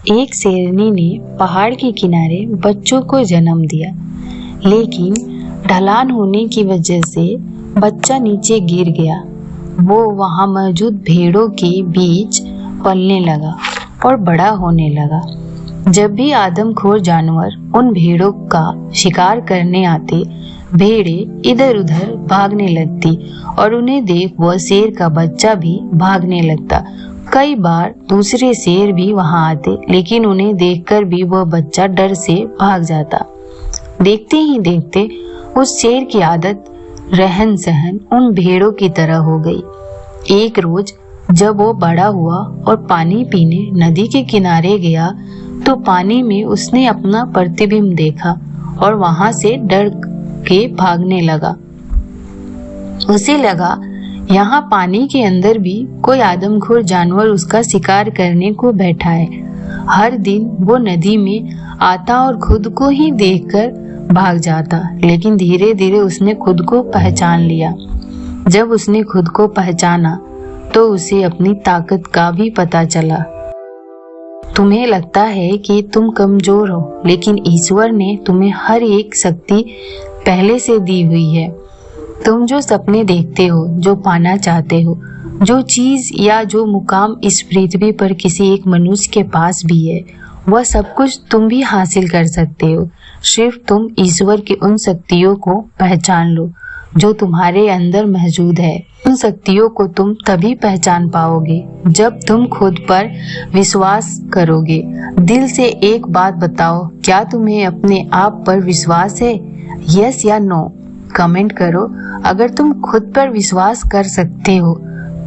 एक शेरनी ने पहाड़ के किनारे बच्चों को जन्म दिया, लेकिन ढलान होने की वजह से बच्चा नीचे गिर गया। वो वहां मौजूद भेड़ों के बीच पलने लगा और बड़ा होने लगा। जब भी आदमखोर जानवर उन भेड़ों का शिकार करने आते, भेड़ें इधर उधर भागने लगती और उन्हें देख वह शेर का बच्चा भी भागने लगता। कई बार दूसरे शेर भी वहां आते, लेकिन उन्हें देखकर भी वह बच्चा डर से भाग जाता। देखते ही देखते उस शेर की आदत, रहन सहन उन भेड़ों की तरह हो गई। एक रोज जब वो बड़ा हुआ और पानी पीने नदी के किनारे गया, तो पानी में उसने अपना प्रतिबिंब देखा और वहां से डर के भागने लगा। उसे लगा यहाँ पानी के अंदर भी कोई आदमखोर जानवर उसका शिकार करने को बैठा है। हर दिन वो नदी में आता और खुद को ही देखकर भाग जाता, लेकिन धीरे धीरे उसने खुद को पहचान लिया। जब उसने खुद को पहचाना तो उसे अपनी ताकत का भी पता चला। तुम्हें लगता है कि तुम कमजोर हो, लेकिन ईश्वर ने तुम्हें हर एक शक्ति पहले से दी हुई है। तुम जो सपने देखते हो, जो पाना चाहते हो, जो चीज या जो मुकाम इस पृथ्वी पर किसी एक मनुष्य के पास भी है, वह सब कुछ तुम भी हासिल कर सकते हो। सिर्फ तुम ईश्वर की उन शक्तियों को पहचान लो जो तुम्हारे अंदर मौजूद है। उन शक्तियों को तुम तभी पहचान पाओगे जब तुम खुद पर विश्वास करोगे। दिल से एक बात बताओ, क्या तुम्हें अपने आप पर विश्वास है? यस या नो कमेंट करो। अगर तुम खुद पर विश्वास कर सकते हो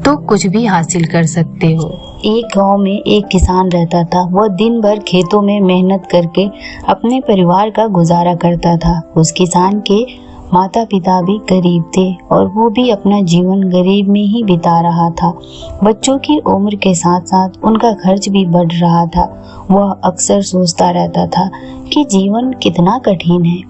तो कुछ भी हासिल कर सकते हो। एक गांव में एक किसान रहता था। वह दिन भर खेतों में मेहनत करके अपने परिवार का गुजारा करता था। उस किसान के माता पिता भी गरीब थे और वो भी अपना जीवन गरीब में ही बिता रहा था। बच्चों की उम्र के साथ साथ उनका खर्च भी बढ़ रहा था। वह अक्सर सोचता रहता था कि जीवन कितना कठिन है।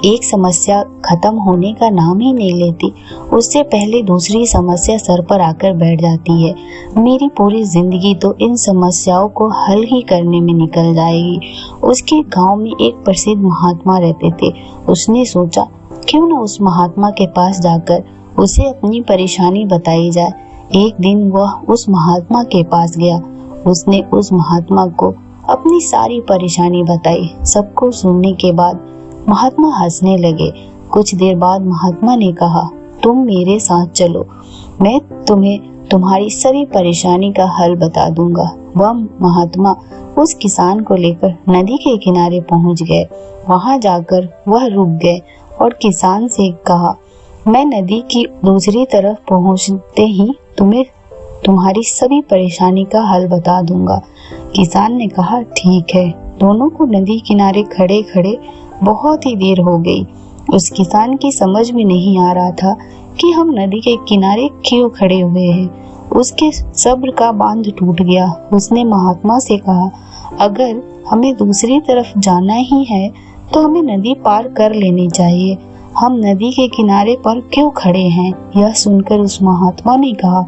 एक समस्या खत्म होने का नाम ही नहीं लेती, उससे पहले दूसरी समस्या सर पर आकर बैठ जाती है। मेरी पूरी जिंदगी तो इन समस्याओं को हल ही करने में निकल जाएगी। उसके गांव में एक प्रसिद्ध महात्मा रहते थे। उसने सोचा क्यों न उस महात्मा के पास जाकर उसे अपनी परेशानी बताई जाए। एक दिन वह उस महात्मा के पास गया। उसने उस महात्मा को अपनी सारी परेशानी बताई। सबको सुनने के बाद महात्मा हंसने लगे। कुछ देर बाद महात्मा ने कहा, तुम मेरे साथ चलो, मैं तुम्हें तुम्हारी सभी परेशानी का हल बता दूंगा। वह महात्मा उस किसान को लेकर नदी के किनारे पहुंच गए। वहां जाकर वह रुक गए और किसान से कहा, मैं नदी की दूसरी तरफ पहुंचते ही तुम्हें तुम्हारी सभी परेशानी का हल बता दूंगा। किसान ने कहा, ठीक है। दोनों को नदी किनारे खड़े खड़े बहुत ही देर हो गई। उस किसान की समझ में नहीं आ रहा था कि हम नदी के किनारे क्यों खड़े हुए हैं। उसके सब्र का बांध टूट गया। उसने महात्मा से कहा, अगर हमें दूसरी तरफ जाना ही है तो हमें नदी पार कर लेनी चाहिए। हम नदी के किनारे पर क्यों खड़े हैं? यह सुनकर उस महात्मा ने कहा,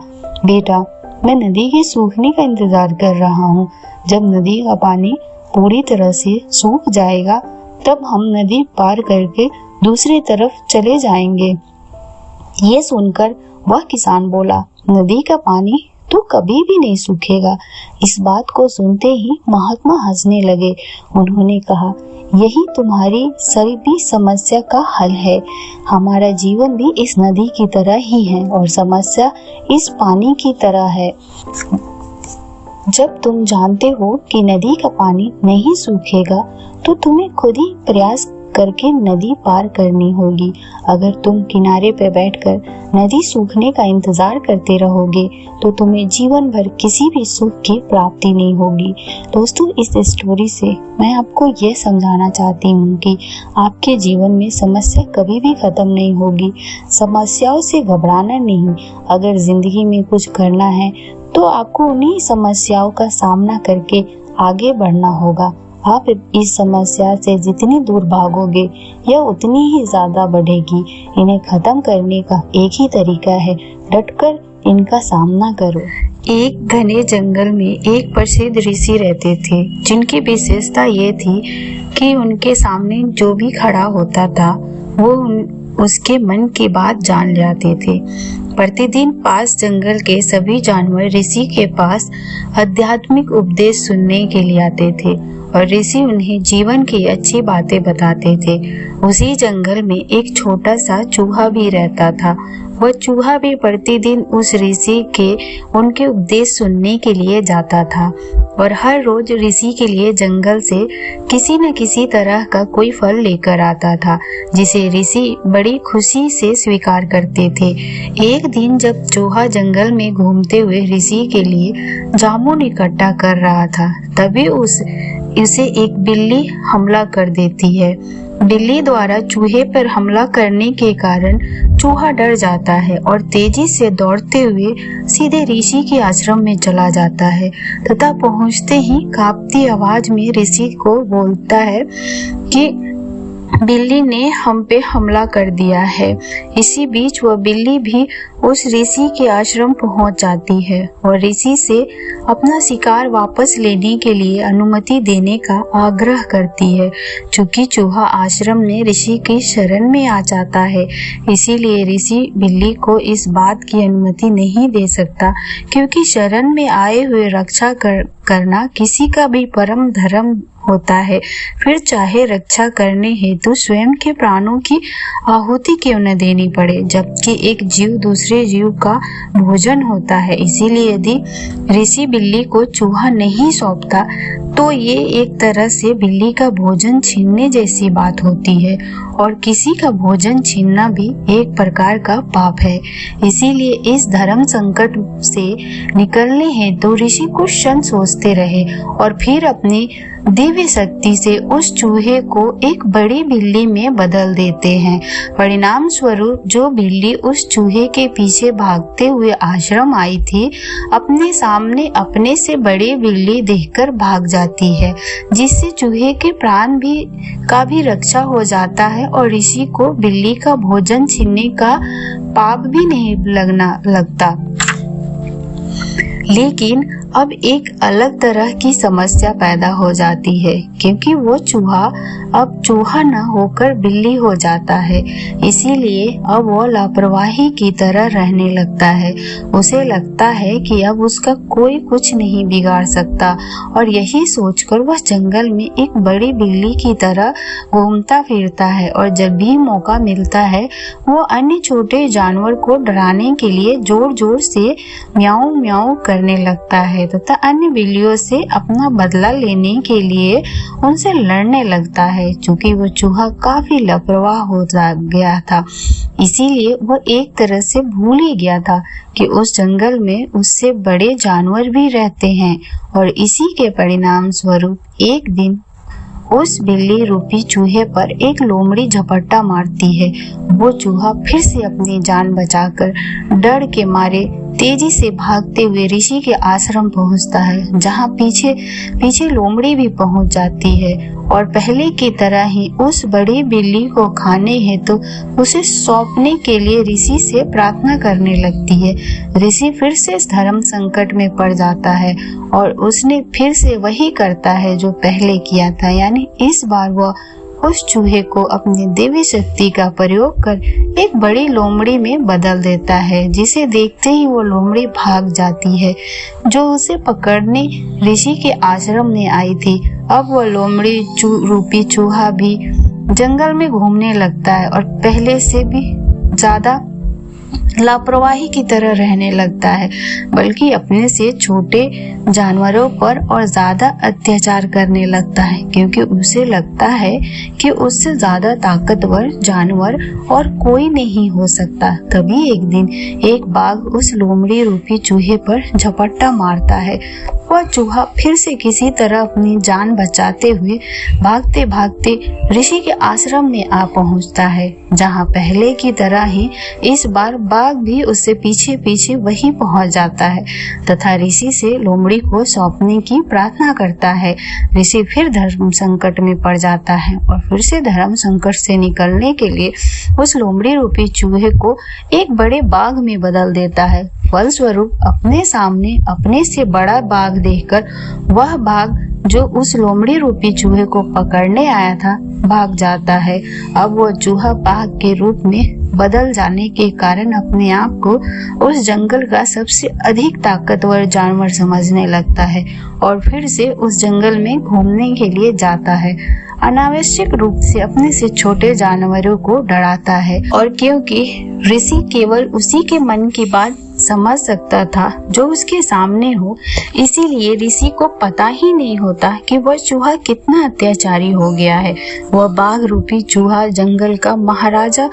बेटा, मैं नदी के सूखने का इंतजार कर रहा हूँ। जब नदी का पानी पूरी तरह से सूख जाएगा तब हम नदी पार करके दूसरी तरफ चले जाएंगे। ये सुनकर वह किसान बोला, नदी का पानी तो कभी भी नहीं सूखेगा। इस बात को सुनते ही महात्मा हंसने लगे। उन्होंने कहा, यही तुम्हारी सभी समस्या का हल है। हमारा जीवन भी इस नदी की तरह ही है और समस्या इस पानी की तरह है। जब तुम जानते हो कि नदी का पानी नहीं सूखेगा तो तुम्हें खुद ही प्रयास करके नदी पार करनी होगी। अगर तुम किनारे पर बैठकर नदी सूखने का इंतजार करते रहोगे तो तुम्हें जीवन भर किसी भी सुख की प्राप्ति नहीं होगी। दोस्तों, इस स्टोरी से मैं आपको ये समझाना चाहती हूँ कि आपके जीवन में समस्या कभी भी खत्म नहीं होगी। समस्याओं से घबराना नहीं। अगर जिंदगी में कुछ करना है तो आपको उन्हीं समस्याओं का सामना करके आगे बढ़ना होगा। आप इस समस्या से जितनी दूर भागोगे यह उतनी ही ज्यादा बढ़ेगी। इन्हें खत्म करने का एक ही तरीका है, डटकर इनका सामना करो। एक घने जंगल में एक प्रसिद्ध ऋषि रहते थे, जिनकी विशेषता ये थी कि उनके सामने जो भी खड़ा होता था वो उसके मन की बात जान जाते थे। प्रतिदिन पास जंगल के सभी जानवर ऋषि के पास आध्यात्मिक उपदेश सुनने के लिए आते थे और ऋषि उन्हें जीवन की अच्छी बातें बताते थे। उसी जंगल में एक छोटा सा चूहा भी रहता था। वह चूहा भी प्रतिदिन उस ऋषि के उनके उपदेश सुनने के लिए जाता था और हर रोज ऋषि के लिए जंगल से किसी न किसी तरह का कोई फल लेकर आता था, जिसे ऋषि बड़ी खुशी से स्वीकार करते थे। एक दिन जब चूहा जंगल में घूमते हुए ऋषि के लिए जामुन इकट्ठा कर रहा था, तभी उसे एक बिल्ली हमला कर देती है। बिल्ली द्वारा चूहे पर हमला करने के कारण चूहा डर जाता है और तेजी से दौड़ते हुए सीधे ऋषि के आश्रम में चला जाता है तथा पहुंचते ही कांपती आवाज में ऋषि को बोलता है कि बिल्ली ने हम पे हमला कर दिया है। इसी बीच वह बिल्ली भी उस ऋषि के आश्रम पहुंच जाती है और ऋषि से अपना शिकार वापस लेने के लिए अनुमति देने का आग्रह करती है। चूंकि चूहा आश्रम में ऋषि की शरण में आ जाता है, इसीलिए ऋषि बिल्ली को इस बात की अनुमति नहीं दे सकता, क्योंकि शरण में आए हुए रक्षा करना किसी का भी परम धर्म होता है, फिर चाहे रक्षा करने हेतु स्वयं के प्राणों की आहुति क्यों न देनी पड़े, जबकि एक जीव दूसरे जीव का भोजन होता है। इसीलिए यदि ऋषि बिल्ली को चूहा नहीं सौंपता तो ये एक तरह से बिल्ली का भोजन छीनने जैसी बात होती है और किसी का भोजन छीनना भी एक प्रकार का पाप है। इसीलिए इस धर्म संकट से निकलने हेतु ऋषि कुछ क्षण सोचते रहे और फिर अपनी दिव्य शक्ति से उस चूहे को एक बड़ी बिल्ली में बदल देते हैं। परिणाम स्वरूप जो बिल्ली उस चूहे के पीछे भागते हुए आश्रम आई थी, अपने सामने अपने से बड़ी बिल्ली देखकर भाग जाती है, जिससे चूहे के प्राण का भी रक्षा हो जाता है और ऋषि को बिल्ली का भोजन छीनने का पाप भी नहीं लगता। लेकिन अब एक अलग तरह की समस्या पैदा हो जाती है, क्योंकि वो चूहा अब चूहा न होकर बिल्ली हो जाता है। इसीलिए अब वो लापरवाही की तरह रहने लगता है। उसे लगता है कि अब उसका कोई कुछ नहीं बिगाड़ सकता और यही सोचकर वह जंगल में एक बड़ी बिल्ली की तरह घूमता फिरता है और जब भी मौका मिलता है वो अन्य छोटे जानवर को डराने के लिए जोर जोर से म्याऊं म्याऊं करने लगता है तथा अन्य बिल्लियों से अपना बदला लेने के लिए उनसे लड़ने लगता है। चूंकि वो चूहा काफी लापरवाह हो गया था, इसीलिए वह एक तरह से भूल ही गया था कि उस जंगल में उससे बड़े जानवर भी रहते हैं और इसी के परिणाम स्वरूप एक दिन उस बिल्ली रूपी चूहे पर एक लोमड़ी झपट्टा मारती है। वो चूहा फिर से अपनी जान बचाकर डर के मारे तेजी से भागते हुए ऋषि के आश्रम पहुंचता है, जहां पीछे लोमड़ी भी पहुंच जाती है और पहले की तरह ही उस बड़ी बिल्ली को खाने हेतु उसे सौंपने के लिए ऋषि से प्रार्थना करने लगती है। ऋषि फिर से इस धर्म संकट में पड़ जाता है और उसने फिर से वही करता है जो पहले किया था, यानी इस बार वह उस चूहे को अपनी दिव्य शक्ति का प्रयोग कर एक बड़ी लोमड़ी में बदल देता है, जिसे देखते ही वो लोमड़ी भाग जाती है जो उसे पकड़ने ऋषि के आश्रम में आई थी। अब वह लोमड़ी रूपी चूहा भी जंगल में घूमने लगता है और पहले से भी ज्यादा लापरवाही की तरह रहने लगता है, बल्कि अपने से छोटे जानवरों पर और ज्यादा अत्याचार करने लगता है, क्योंकि उसे लगता है कि उससे ज्यादा ताकतवर जानवर और कोई नहीं हो सकता। तभी एक दिन एक बाघ उस लोमड़ी रूपी चूहे पर झपट्टा मारता है। वह चूहा फिर से किसी तरह अपनी जान बचाते हुए भागते भागते ऋषि के आश्रम में आ पहुंचता है, जहां पहले की तरह ही इस बार बाघ भी उससे पीछे पीछे वही पहुंच जाता है तथा ऋषि से लोमड़ी को सौंपने की प्रार्थना करता है। ऋषि फिर धर्म संकट में पड़ जाता है और फिर से धर्म संकट से निकलने के लिए उस लोमड़ी रूपी चूहे को एक बड़े बाघ में बदल देता है। फलस्वरूप अपने सामने अपने से बड़ा बाघ देखकर वह बाघ जो उस लोमड़ी रूपी चूहे को पकड़ने आया था भाग जाता है। अब वो चूहा बाघ के रूप में बदल जाने के कारण अपने आप को उस जंगल का सबसे अधिक ताकतवर जानवर समझने लगता है और फिर से उस जंगल में घूमने के लिए जाता है। अनावश्यक रूप से अपने से छोटे जानवरों को डराता है और क्योंकि ऋषि केवल उसी के मन की बात समझ सकता था जो उसके सामने हो, इसीलिए ऋषि को पता ही नहीं होता कि वह चूहा कितना अत्याचारी हो गया है। वह बाघ रूपी चूहा जंगल का महाराजा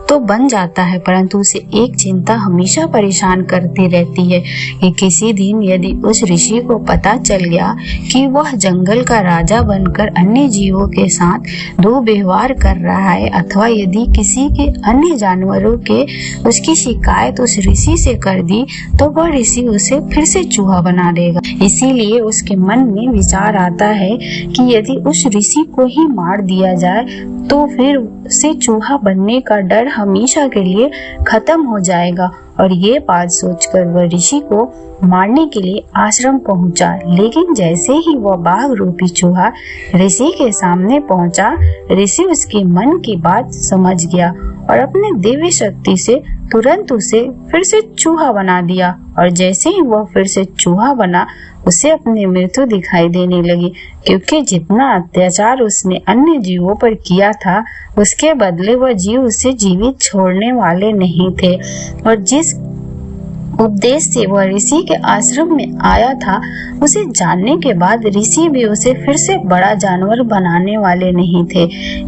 तो बन जाता है, परंतु उसे एक चिंता हमेशा परेशान करती रहती है कि किसी दिन यदि उस ऋषि को पता चल गया कि वह जंगल का राजा बनकर अन्य जीवों के साथ दुर्व्यवहार कर रहा है अथवा यदि किसी के अन्य जानवरों के उसकी शिकायत उस ऋषि से कर दी तो वह ऋषि उसे फिर से चूहा बना देगा। इसीलिए उसके मन में विचार आता है कि यदि उस ऋषि को ही मार दिया जाए तो फिर से चूहा बनने का डर हमेशा के लिए खत्म हो जाएगा। और ये बात सोचकर वह ऋषि को मारने के लिए आश्रम पहुंचा। लेकिन जैसे ही वह बाघ रूपी चूहा ऋषि के सामने पहुंचा, ऋषि उसके मन की बात समझ गया और अपने दिव्य शक्ति से तुरंत उसे फिर से चूहा बना दिया। और जैसे ही वह फिर से चूहा बना, उसे अपनी मृत्यु दिखाई देने लगी, क्योंकि जितना अत्याचार उसने अन्य जीवों पर किया था उसके बदले वह जीव उसे जीवित छोड़ने वाले नहीं थे। और जिस उपदेश से वह ऋषि के आश्रम में आया था उसे जानने के बाद ऋषि भी उसे फिर से बड़ा जानवर बनाने वाले नहीं थे।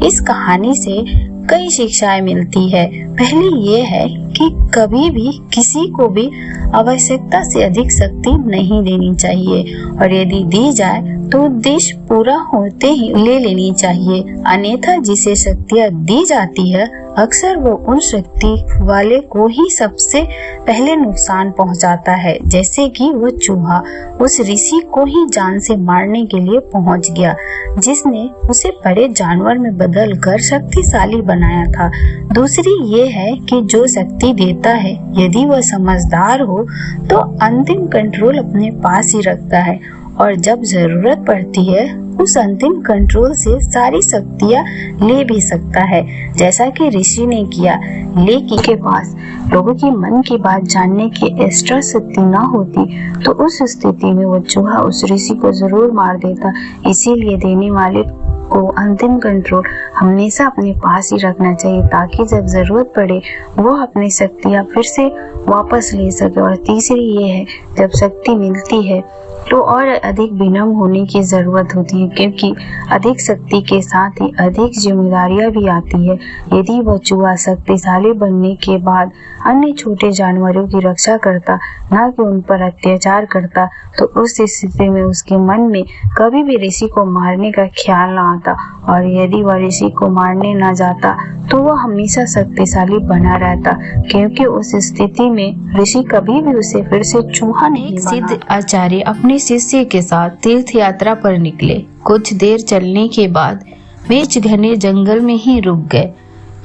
इस कहानी से कई शिक्षाएं मिलती है। पहली ये है कि कभी भी किसी को भी आवश्यकता से अधिक शक्ति नहीं देनी चाहिए और यदि दी जाए तो उद्देश्य पूरा होते ही ले लेनी चाहिए। अन्यथा जिसे शक्तियाँ दी जाती है अक्सर वो उन शक्ति वाले को ही सबसे पहले नुकसान पहुंचाता है, जैसे कि वो चूहा उस ऋषि को ही जान से मारने के लिए पहुंच गया जिसने उसे बड़े जानवर में बदलकर शक्तिशाली बनाया था। दूसरी ये है कि जो शक्ति देता है यदि वह समझदार हो तो अंतिम कंट्रोल अपने पास ही रखता है और जब जरूरत पड़ती है उस अंतिम कंट्रोल से सारी शक्तियाँ ले भी सकता है, जैसा कि ऋषि ने किया। लेकिन के पास लोगों की मन की बात जानने की एक्स्ट्रा शक्ति न होती तो उस स्थिति में वो चूहा उस ऋषि को जरूर मार देता। इसीलिए देने वाले को अंतिम कंट्रोल हमेशा अपने पास ही रखना चाहिए ताकि जब जरूरत पड़े वो अपनी शक्तियाँ फिर से वापस ले सके। और तीसरी ये है, जब शक्ति मिलती है तो और अधिक विनम्र होने की जरूरत होती है, क्योंकि अधिक शक्ति के साथ ही अधिक जिम्मेदारियां भी आती है। यदि वह चूहा शक्तिशाली बनने के बाद अन्य छोटे जानवरों की रक्षा करता, न कि उन पर अत्याचार करता, तो उस स्थिति में उसके मन में कभी भी ऋषि को मारने का ख्याल न आता। और यदि वह ऋषि को मारने न जाता तो वह हमेशा शक्तिशाली बना रहता, क्योंकि उस स्थिति में ऋषि कभी भी उसे फिर से चूहा नहीं बना। सिद्ध आचार्य अपने शिष्य के साथ तीर्थ यात्रा पर निकले। कुछ देर चलने के बाद बीच घने जंगल में ही रुक गए।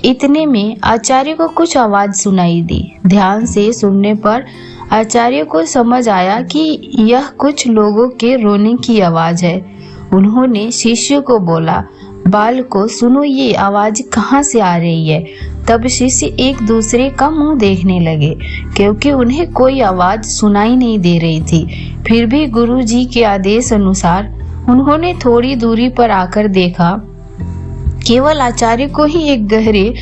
इतने में आचार्य को कुछ आवाज सुनाई दी। ध्यान से सुनने पर आचार्य को समझ आया कि यह कुछ लोगों के रोने की आवाज है। उन्होंने शिष्य को बोला, बालको सुनो, ये आवाज कहाँ से आ रही है? तब शिष्य एक दूसरे का मुंह देखने लगे, क्योंकि उन्हें कोई आवाज सुनाई नहीं दे रही थी। फिर भी गुरु जी के आदेश अनुसार उन्होंने थोड़ी दूरी पर आकर देखा, केवल आचार्य को ही एक गहरे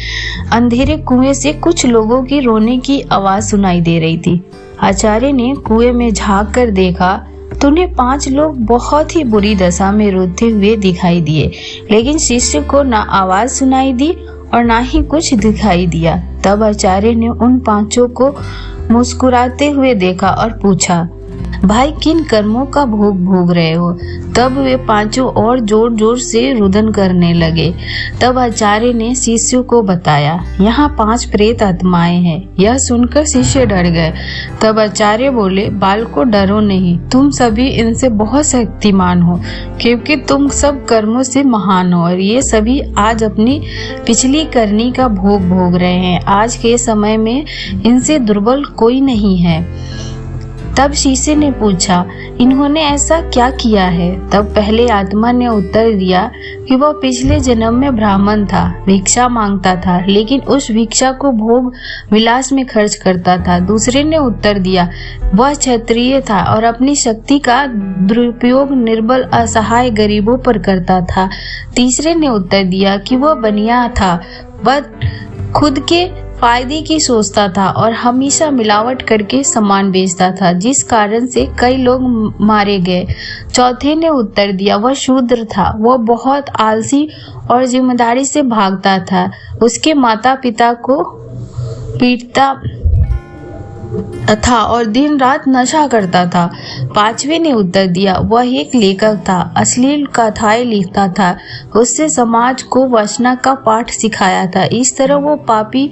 अंधेरे कुएं से कुछ लोगों की रोने की आवाज सुनाई दे रही थी। आचार्य ने कुएं में झांक कर देखा तो उन्हें 5 लोग बहुत ही बुरी दशा में रोते हुए दिखाई दिए, लेकिन शिष्य को ना आवाज सुनाई दी और ना ही कुछ दिखाई दिया। तब आचार्य ने उन 5 को मुस्कुराते हुए देखा और पूछा, भाई किन कर्मों का भोग भोग रहे हो। तब वे पांचों और जोर जोर से रुदन करने लगे। तब आचार्य ने शिष्यों को बताया, यहाँ 5 प्रेत आत्माएं हैं। यह सुनकर शिष्य डर गए। तब आचार्य बोले, बालकों डरो नहीं, तुम सभी इनसे बहुत शक्तिमान हो, क्योंकि तुम सब कर्मों से महान हो और ये सभी आज अपनी पिछली करनी का भोग भोग रहे हैं। आज के समय में इनसे दुर्बल कोई नहीं है। तब शिष्य ने पूछा, इन्होंने ऐसा क्या किया है। तब पहले आत्मा ने उत्तर दिया कि वह पिछले जन्म में ब्राह्मण था, भिक्षा मांगता था, लेकिन उस भिक्षा को भोग विलास में खर्च करता था। दूसरे ने उत्तर दिया, वह क्षत्रिय था और अपनी शक्ति का दुरुपयोग निर्बल असहाय गरीबों पर करता था। तीसरे ने उत्तर दिया कि वह बनिया था, वह खुद के फायदे की सोचता था और हमेशा मिलावट करके सामान बेचता था, जिस कारण से कई लोग मारे गए। चौथे ने उत्तर दिया, वह शूद्र था, वह बहुत आलसी और जिम्मेदारी से भागता था, उसके माता पिता को पीटता था और दिन रात नशा करता था। पांचवे ने उत्तर दिया, वह एक लेखक था, अश्लील कथाएं लिखता था, उससे समाज को वासना का पाठ सिखाया था। इस तरह वो पापी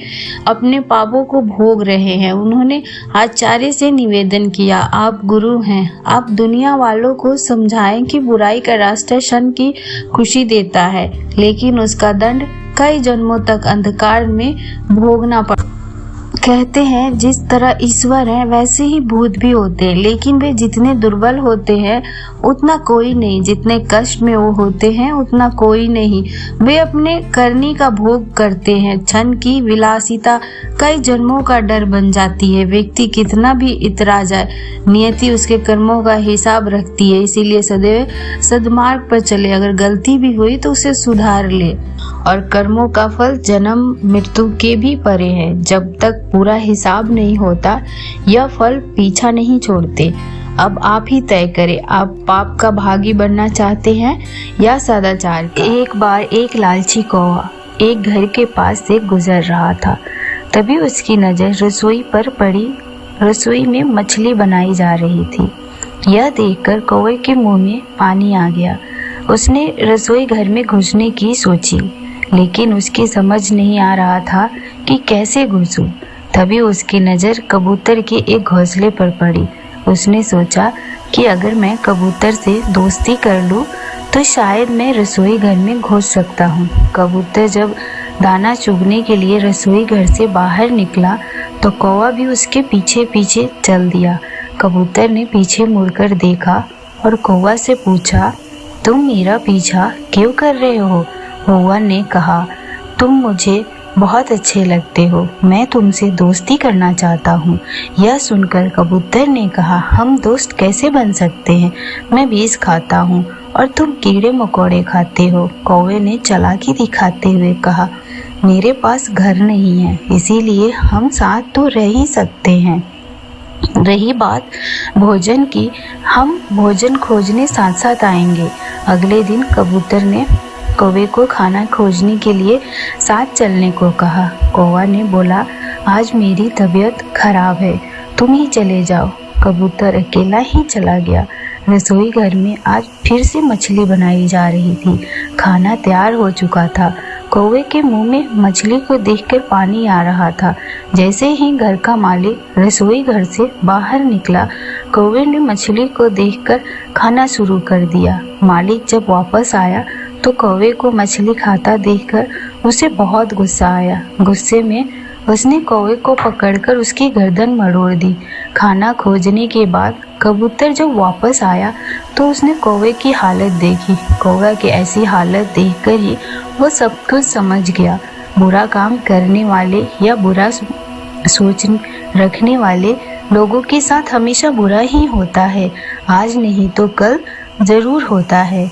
अपने पापों को भोग रहे हैं। उन्होंने आचार्य से निवेदन किया, आप गुरु हैं, आप दुनिया वालों को समझाएं कि बुराई का रास्ता क्षण की खुशी देता है, लेकिन उसका दंड कई जन्मों तक अंधकार में भोगना पड़ता। कहते हैं जिस तरह ईश्वर है वैसे ही भूत भी होते हैं, लेकिन वे जितने दुर्बल होते हैं उतना कोई नहीं, जितने कष्ट में वो होते हैं उतना कोई नहीं। वे अपने करनी का भोग करते हैं। क्षण की विलासिता कई जन्मों का डर बन जाती है। व्यक्ति कितना भी इतरा जाए, नियति उसके कर्मों का हिसाब रखती है, इसीलिए सदैव सद्मार्ग पर चले। अगर गलती भी हुई तो उसे सुधार ले। और कर्मों का फल जन्म मृत्यु के भी परे है। जब तक पूरा हिसाब नहीं होता यह फल पीछा नहीं छोड़ते। अब आप ही तय करें, आप पाप का भागी बनना चाहते हैं या सदाचार। एक बार एक लालची कौवा एक घर के पास से गुजर रहा था। तभी उसकी नजर रसोई पर पड़ी। रसोई में मछली बनाई जा रही थी। यह देखकर कौवे के मुंह में पानी आ गया। उसने रसोई घर में घुसने की सोची, लेकिन उसकी समझ नहीं आ रहा था कि कैसे घुसूं। तभी उसकी नज़र कबूतर के एक घोंसले पर पड़ी। उसने सोचा कि अगर मैं कबूतर से दोस्ती कर लूं तो शायद मैं रसोई घर में घुस सकता हूं। कबूतर जब दाना चुगने के लिए रसोई घर से बाहर निकला तो कौवा भी उसके पीछे पीछे चल दिया। कबूतर ने पीछे मुड़कर देखा और कौवा से पूछा, तुम मेरा पीछा क्यों कर रहे हो? कौवा ने कहा, तुम मुझे बहुत अच्छे लगते हो, मैं तुमसे दोस्ती करना चाहता हूँ। यह सुनकर कबूतर ने कहा, हम दोस्त कैसे बन सकते हैं? मैं बीज खाता हूँ और तुम कीड़े मकोड़े खाते हो। कौवे ने चालाकी दिखाते हुए कहा, मेरे पास घर नहीं है, इसीलिए हम साथ तो रह ही सकते हैं। रही बात भोजन की, हम भोजन खोजने साथ साथ आएंगे। अगले दिन कबूतर ने कौवे को खाना खोजने के लिए साथ चलने को कहा। कौवा ने बोला, आज मेरी तबीयत खराब है, तुम ही चले जाओ। कबूतर अकेला ही चला गया। रसोई घर में आज फिर से मछली बनाई जा रही थी। खाना तैयार हो चुका था। कौवे के मुंह में मछली को देखकर पानी आ रहा था। जैसे ही घर का मालिक रसोई घर से बाहर निकला, कौवे ने मछली को देखकर खाना शुरू कर दिया। मालिक जब वापस आया तो कौवे को मछली खाता देखकर उसे बहुत गुस्सा आया। गुस्से में उसने कौवे को पकड़कर उसकी गर्दन मरोड़ दी। खाना खोजने के बाद कबूतर जब वापस आया तो उसने कौवे की हालत देखी। कौवा की ऐसी हालत देखकर ही वो सब कुछ समझ गया। बुरा काम करने वाले या बुरा सोच रखने वाले लोगों के साथ हमेशा बुरा ही होता है। आज नहीं तो कल जरूर होता है।